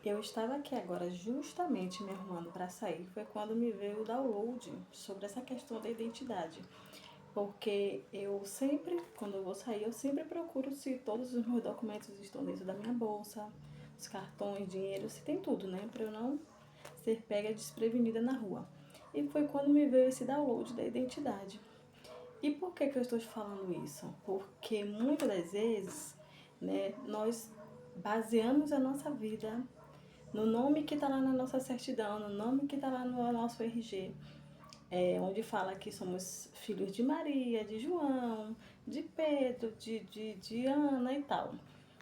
Eu estava aqui agora justamente me arrumando para sair. Foi quando me veio o download sobre essa questão da identidade. Porque eu sempre, quando eu vou sair, eu sempre procuro se todos os meus documentos estão dentro da minha bolsa, os cartões, dinheiro, se tem tudo, né? Para eu não ser pega desprevenida na rua. E foi quando me veio esse download da identidade. E por que eu estou te falando isso? Porque muitas das vezes, né, nós baseamos a nossa vida no nome que está lá na nossa certidão, no nome que está lá no nosso RG, onde fala que somos filhos de Maria, de João, de Pedro, de Ana e tal,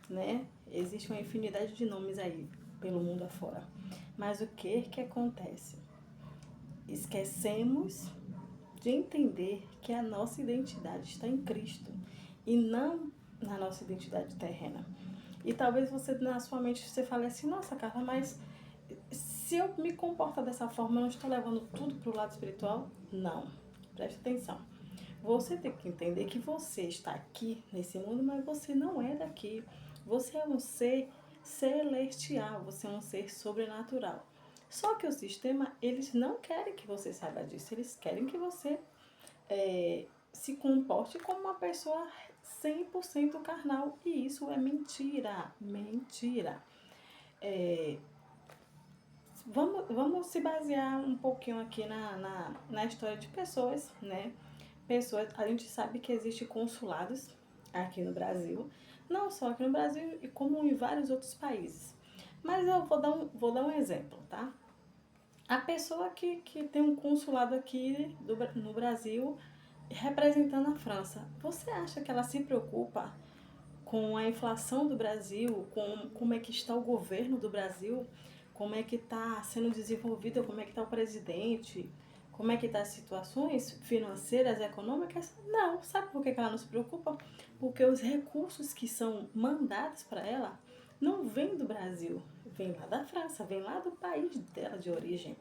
né? Existe uma infinidade de nomes aí pelo mundo afora. Mas o que acontece? Esquecemos de entender que a nossa identidade está em Cristo e não na nossa identidade terrena. E talvez você, na sua mente, você fale assim, nossa, Carla, mas se eu me comportar dessa forma, eu não estou levando tudo para o lado espiritual? Não. Preste atenção. Você tem que entender que você está aqui nesse mundo, mas você não é daqui. Você é um ser celestial, você é um ser sobrenatural. Só que o sistema, eles não querem que você saiba disso, eles querem que você se comporte como uma pessoa 100% carnal. E isso é mentira, mentira. É, vamos se basear um pouquinho aqui na história de pessoas, né? Pessoas, a gente sabe que existem consulados aqui no Brasil, não só aqui no Brasil, como em vários outros países. Mas eu vou dar um exemplo, tá? A pessoa que tem um consulado aqui no Brasil representando a França, você acha que ela se preocupa com a inflação do Brasil, com como é que está o governo do Brasil, como é que está sendo desenvolvido, como é que está o presidente, como é que estão as situações financeiras, econômicas? Não. Sabe por que ela não se preocupa? Porque os recursos que são mandados para ela não vêm do Brasil, vêm lá da França, vêm lá do país dela de origem.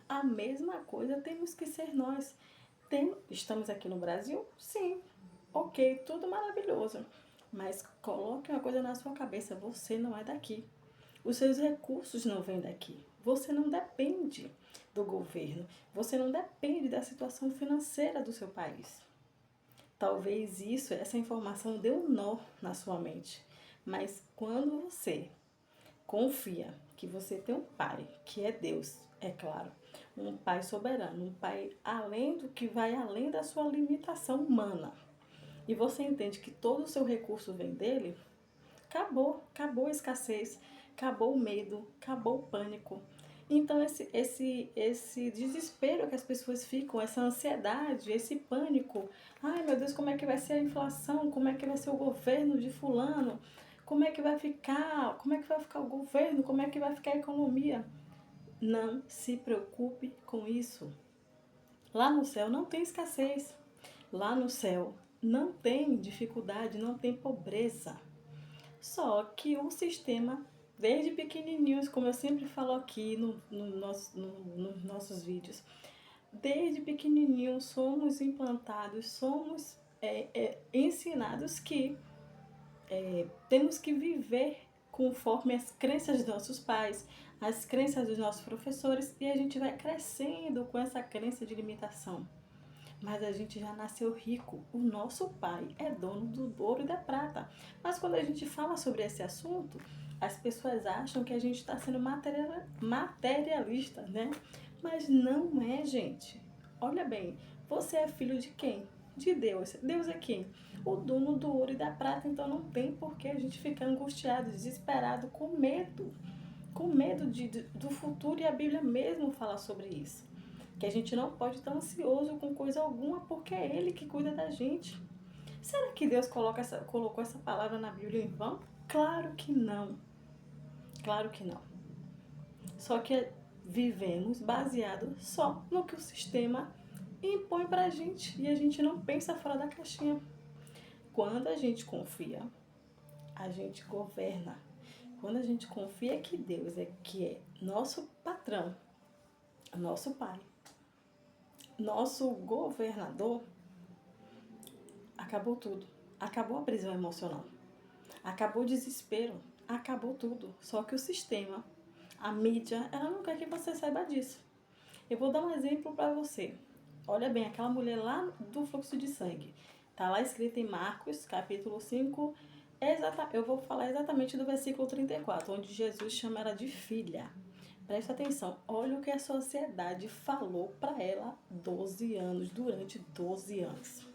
A mesma coisa temos que ser nós. Estamos aqui no Brasil? Sim. Ok, tudo maravilhoso. Mas coloque uma coisa na sua cabeça: você não é daqui. Os seus recursos não vêm daqui. Você não depende do governo. Você não depende da situação financeira do seu país. Talvez essa informação dê um nó na sua mente. Mas quando você confia que você tem um pai, que é Deus, é claro, um pai soberano, um pai além do que vai além da sua limitação humana, e você entende que todo o seu recurso vem dele, acabou a escassez, acabou o medo, acabou o pânico. Então esse desespero que as pessoas ficam, essa ansiedade, esse pânico, ai meu Deus, como é que vai ser a inflação? Como é que vai ser o governo de fulano? Como é que vai ficar? Como é que vai ficar o governo? Como é que vai ficar a economia? Não se preocupe com isso. Lá no céu não tem escassez. Lá no céu não tem dificuldade, não tem pobreza. Só que o sistema, desde pequenininhos, como eu sempre falo aqui nos nossos vídeos, desde pequenininhos somos implantados, somos ensinados que temos que viver conforme as crenças dos nossos pais, as crenças dos nossos professores, e a gente vai crescendo com essa crença de limitação. Mas a gente já nasceu rico. O nosso pai é dono do ouro e da prata. Mas quando a gente fala sobre esse assunto, as pessoas acham que a gente está sendo materialista, né? Mas não é, gente. Olha bem, você é filho de quem? De Deus. Deus é quem? O dono do ouro e da prata. Então não tem por que a gente ficar angustiado, desesperado, com medo. Com medo do futuro, e a Bíblia mesmo fala sobre isso. Que a gente não pode estar ansioso com coisa alguma, porque é Ele que cuida da gente. Será que Deus colocou essa palavra na Bíblia em vão? Claro que não. Claro que não. Só que vivemos baseado só no que o sistema impõe pra gente, e a gente não pensa fora da caixinha. Quando a gente confia, a gente governa. Quando a gente confia que Deus que é nosso patrão, nosso pai, nosso governador, acabou tudo. Acabou a prisão emocional. Acabou o desespero. Acabou tudo. Só que o sistema, a mídia, ela não quer que você saiba disso. Eu vou dar um exemplo para você. Olha bem, aquela mulher lá do fluxo de sangue. Está lá escrito em Marcos, capítulo 5. Eu vou falar exatamente do versículo 34, onde Jesus chama ela de filha. Presta atenção, olha o que a sociedade falou para ela 12 anos, durante 12 anos.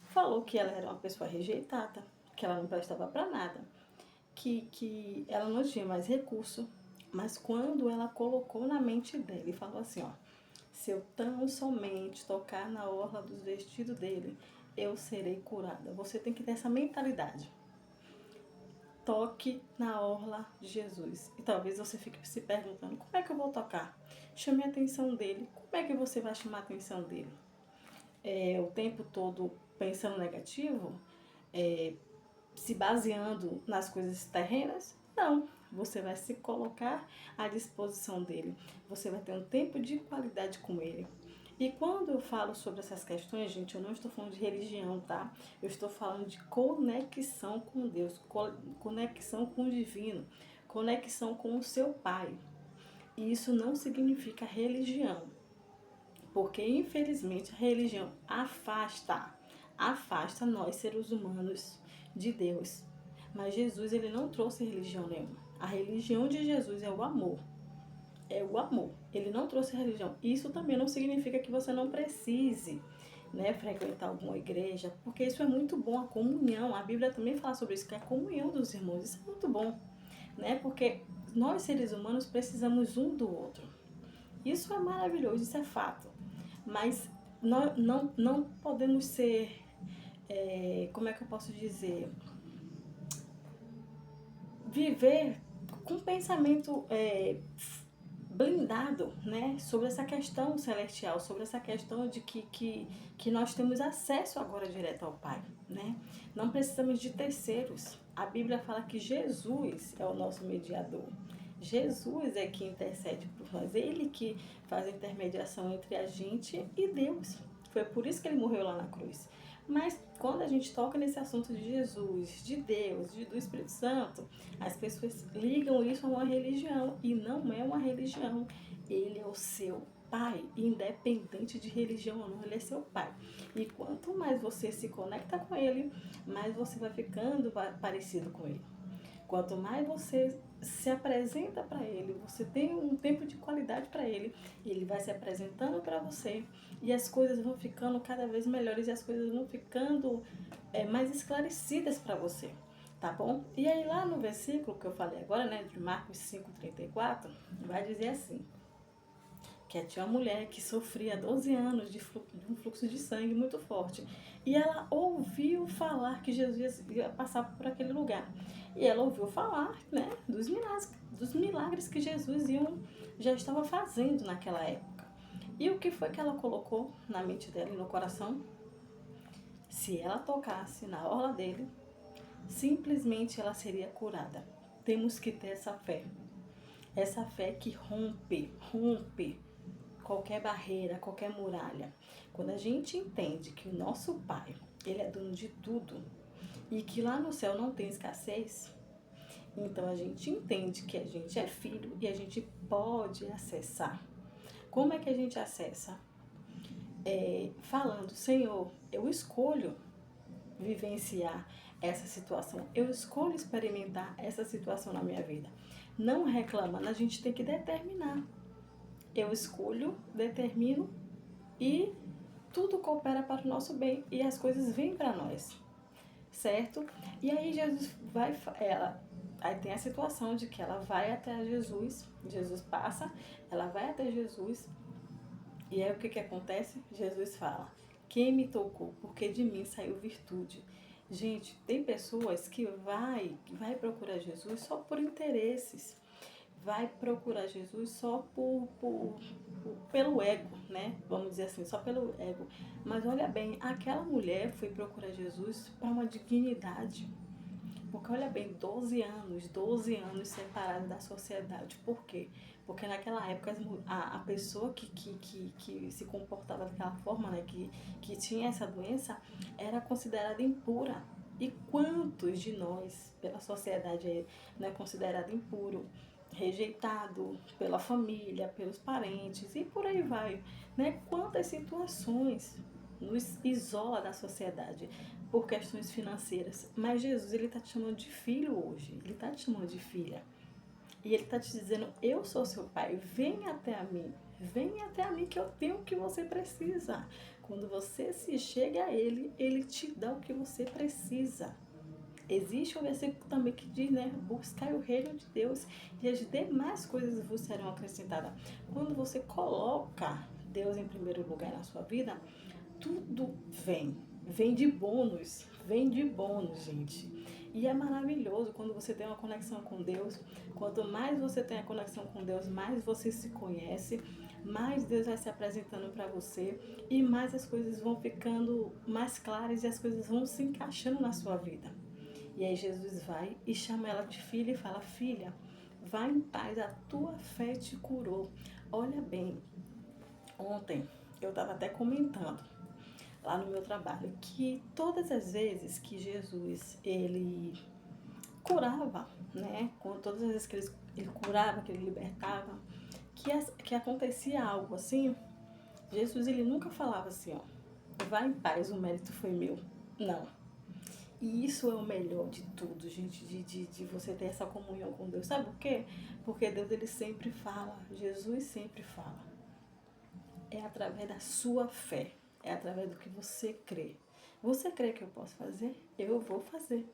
Falou que ela era uma pessoa rejeitada, que ela não prestava para nada, que ela não tinha mais recurso. Mas quando ela colocou na mente dele e falou assim, ó, se eu tão somente tocar na orla dos vestidos dele, eu serei curada. Você tem que ter essa mentalidade. Toque na orla de Jesus. E talvez você fique se perguntando, como é que eu vou tocar? Chame a atenção dele. Como é que você vai chamar a atenção dele? O tempo todo pensando negativo? Se baseando nas coisas terrenas? Não. Você vai se colocar à disposição dele. Você vai ter um tempo de qualidade com ele. E quando eu falo sobre essas questões, gente, eu não estou falando de religião, tá? Eu estou falando de conexão com Deus, conexão com o divino, conexão com o seu Pai. E isso não significa religião, porque infelizmente a religião afasta nós, seres humanos, de Deus. Mas Jesus, ele não trouxe religião nenhuma. A religião de Jesus é o amor. É o amor. Ele não trouxe religião. Isso também não significa que você não precise, né, frequentar alguma igreja, porque isso é muito bom, a comunhão. A Bíblia também fala sobre isso, que é a comunhão dos irmãos. Isso é muito bom, né? Porque nós, seres humanos, precisamos um do outro. Isso é maravilhoso, isso é fato. Mas nós não podemos ser, como é que eu posso dizer? Viver com pensamento blindado, né, sobre essa questão celestial, sobre essa questão de que nós temos acesso agora direto ao Pai, né? Não precisamos de terceiros. A Bíblia fala que Jesus é o nosso mediador. Jesus é que intercede por nós, ele que faz a intermediação entre a gente e Deus. Foi por isso que ele morreu lá na cruz. Mas quando a gente toca nesse assunto de Jesus, de Deus, do Espírito Santo, as pessoas ligam isso a uma religião e não é uma religião. Ele é o seu pai, independente de religião ou não, ele é seu pai. E quanto mais você se conecta com ele, mais você vai ficando parecido com ele. Quanto mais você se apresenta para ele, você tem um tempo de qualidade para ele, ele vai se apresentando para você e as coisas vão ficando cada vez melhores e as coisas vão ficando mais esclarecidas para você, tá bom? E aí lá no versículo que eu falei agora, né, de Marcos 5:34, vai dizer assim, que tinha uma mulher que sofria 12 anos de um fluxo de sangue muito forte. E ela ouviu falar que Jesus ia passar por aquele lugar. E ela ouviu falar, né, dos milagres que Jesus já estava fazendo naquela época. E o que foi que ela colocou na mente dela e no coração? Se ela tocasse na orla dele, simplesmente ela seria curada. Temos que ter essa fé. Essa fé que rompe qualquer barreira, qualquer muralha. Quando a gente entende que o nosso Pai, ele é dono de tudo e que lá no céu não tem escassez, então a gente entende que a gente é filho e a gente pode acessar. Como é que a gente acessa? Falando, Senhor, eu escolho vivenciar essa situação, eu escolho experimentar essa situação na minha vida. Não reclamando, a gente tem que determinar. Eu escolho, determino e tudo coopera para o nosso bem e as coisas vêm para nós, certo? E aí Jesus aí tem a situação de que ela vai até Jesus, Jesus passa, ela vai até Jesus e aí o que acontece? Jesus fala, quem me tocou? Porque de mim saiu virtude. Gente, tem pessoas que vai procurar Jesus só por interesses, vai procurar Jesus só pelo ego, né? Vamos dizer assim, só pelo ego. Mas olha bem, aquela mulher foi procurar Jesus para uma dignidade. Porque olha bem, 12 anos separada da sociedade. Por quê? Porque naquela época a pessoa que se comportava daquela forma, né, que tinha essa doença, era considerada impura. E quantos de nós, pela sociedade, não é considerado impuro? rejeitado pela família, pelos parentes e por aí vai, né? Quantas situações nos isola da sociedade por questões financeiras. Mas Jesus, ele tá te chamando de filho hoje, ele tá te chamando de filha. E ele tá te dizendo, eu sou seu pai, vem até a mim que eu tenho o que você precisa. Quando você se chega a ele, ele te dá o que você precisa. Existe um versículo também que diz, né? Buscai o reino de Deus e as demais coisas vos serão acrescentadas. Quando você coloca Deus em primeiro lugar na sua vida, tudo vem. Vem de bônus, gente. E é maravilhoso quando você tem uma conexão com Deus. Quanto mais você tem a conexão com Deus, mais você se conhece, mais Deus vai se apresentando para você e mais as coisas vão ficando mais claras e as coisas vão se encaixando na sua vida. E aí Jesus vai e chama ela de filha e fala, filha, vai em paz, a tua fé te curou. Olha bem, ontem eu estava até comentando lá no meu trabalho que todas as vezes que Jesus, ele curava, né, com todas as vezes que ele curava, que ele libertava, que acontecia algo assim, Jesus, ele nunca falava assim, ó, vai em paz, o mérito foi meu. Não. E isso é o melhor de tudo, gente, de você ter essa comunhão com Deus. Sabe por quê? Porque Deus, ele sempre fala, Jesus sempre fala. É através da sua fé, é através do que você crê. Você crê que eu posso fazer? Eu vou fazer.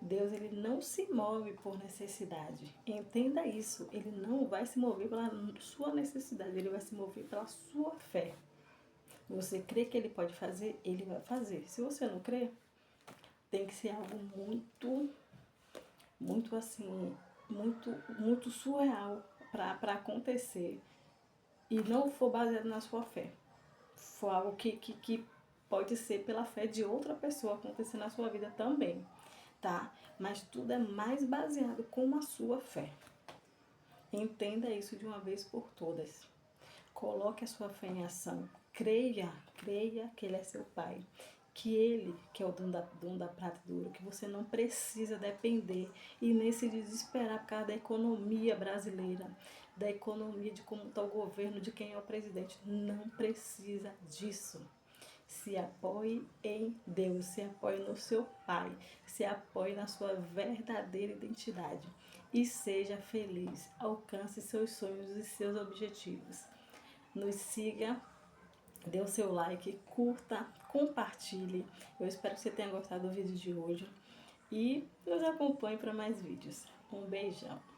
Deus, ele não se move por necessidade. Entenda isso. Ele não vai se mover pela sua necessidade, ele vai se mover pela sua fé. Você crê que ele pode fazer? Ele vai fazer. Se você não crê, tem que ser algo muito assim, muito surreal para acontecer e não for baseado na sua fé. For algo que pode ser pela fé de outra pessoa acontecer na sua vida também, tá? Mas tudo é mais baseado com a sua fé. Entenda isso de uma vez por todas. Coloque a sua fé em ação. Creia que Ele é seu Pai. Que Ele, que é o dono da prata e do ouro, que você não precisa depender e nem se desesperar por causa da economia brasileira, da economia de como está o governo, de quem é o presidente. Não precisa disso. Se apoie em Deus, se apoie no seu Pai, se apoie na sua verdadeira identidade e seja feliz. Alcance seus sonhos e seus objetivos. Nos siga, dê o seu like, curta, compartilhe. Eu espero que você tenha gostado do vídeo de hoje e nos acompanhe para mais vídeos. Um beijão!